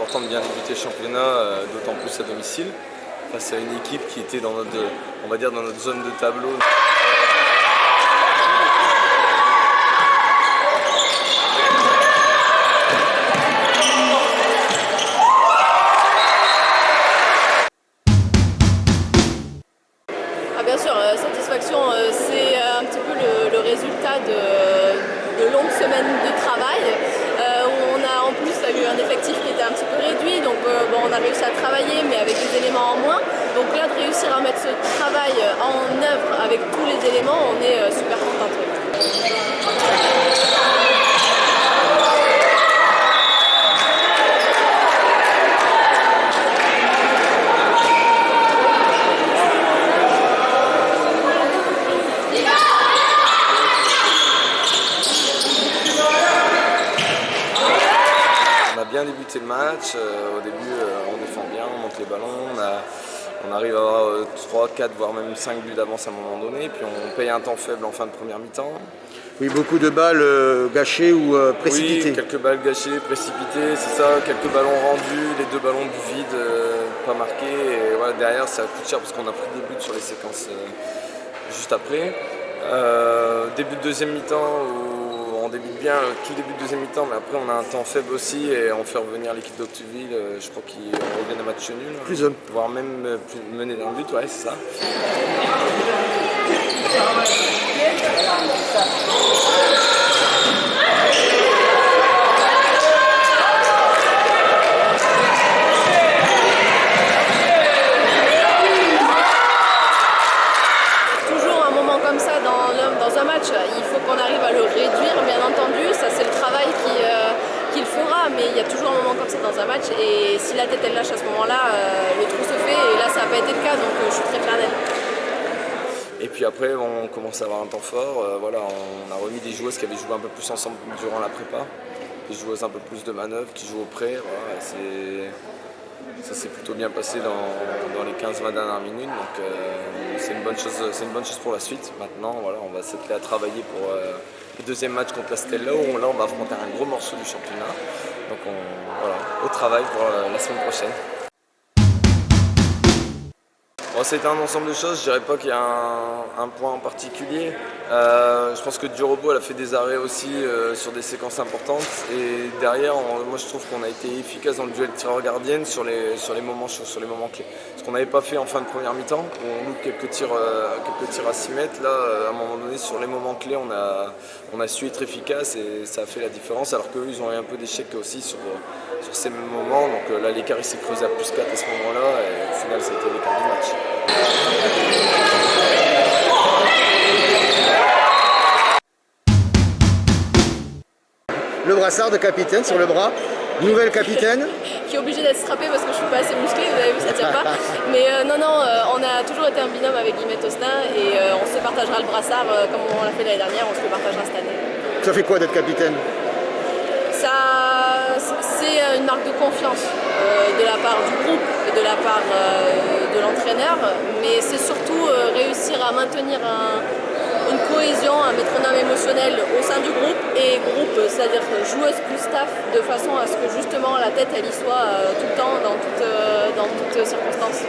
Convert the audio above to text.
important de bien débuter le championnat, d'autant plus à domicile, face à une équipe qui était dans notre, on va dire, dans notre zone de tableau. Bien sûr, satisfaction, c'est un petit peu le résultat de longues semaines de travail où on a en plus eu un effectif qui était un petit peu réduit, donc bon, on a réussi à travailler mais avec des éléments en moins. Donc là, de réussir à mettre ce travail en œuvre avec tous les éléments, on est super contents. On a bien débuté le match, au début on défend bien, on monte les ballons, on arrive à avoir 3, 4 voire même 5 buts d'avance à un moment donné, puis on paye un temps faible en fin de première mi-temps. Oui, beaucoup de balles gâchées ou précipitées. Oui, quelques balles gâchées, précipitées, c'est ça, quelques ballons rendus, les 2 ballons du vide pas marqués, et voilà, derrière ça coûte cher parce qu'on a pris des buts sur les séquences juste après. Début de deuxième mi-temps où on débute bien, tout début de deuxième mi-temps, mais après on a un temps faible aussi et on fait revenir l'équipe d'Octeville, je crois qu'ils reviennent à match nul. Plus homme. Voire même mener dans le but, ouais c'est ça. Toujours un moment comme ça dans un match, il faut qu'on arrive à le réduire, bien entendu, ça c'est le travail qui le fera, mais il y a toujours un moment comme ça dans un match et si la tête elle lâche à ce moment-là, le trou se fait et là ça n'a pas été le cas, donc je suis très fière d'elle. Et puis après on commence à avoir un temps fort, voilà, on a remis des joueuses qui avaient joué un peu plus ensemble durant la prépa, des joueuses un peu plus de manœuvre qui jouent au pré, voilà, ça s'est plutôt bien passé dans les 15-20 dernières minutes, donc c'est une bonne chose pour la suite. Maintenant voilà, on va s'atteler à travailler pour le deuxième match contre la Stella où là on va affronter un gros morceau du championnat, donc voilà, au travail pour la semaine prochaine. Bon, c'est un ensemble de choses, je dirais pas qu'il y a un point en particulier. Je pense que Durobo elle a fait des arrêts aussi sur des séquences importantes et derrière moi je trouve qu'on a été efficace dans le duel tireur-gardienne sur les moments chauds, sur les moments clés. Ce qu'on n'avait pas fait en fin de première mi-temps où on loupe quelques tirs à 6 mètres, là à un moment donné sur les moments clés on a su être efficace et ça a fait la différence alors qu'eux ils ont eu un peu d'échec aussi sur ces mêmes moments, donc là l'écart il s'est creusé à plus 4 à ce moment-là et au final c'était l'écart du match. Le brassard de capitaine sur le bras, nouvelle capitaine. Qui est obligée d'être strappée parce que je suis pas assez musclée, vous avez vu, ça tire pas. Mais non, on a toujours été un binôme avec Guillemette Austin et on se partagera le brassard comme on l'a fait l'année dernière, on se le partagera cette année. Ça fait quoi d'être capitaine? C'est une marque de confiance de la part du groupe et de la part de l'entraîneur, mais c'est surtout réussir à maintenir une cohésion, un métronome émotionnel au sein du groupe et groupe, c'est-à-dire joueuse plus staff, de façon à ce que justement la tête elle y soit tout le temps dans toutes circonstances.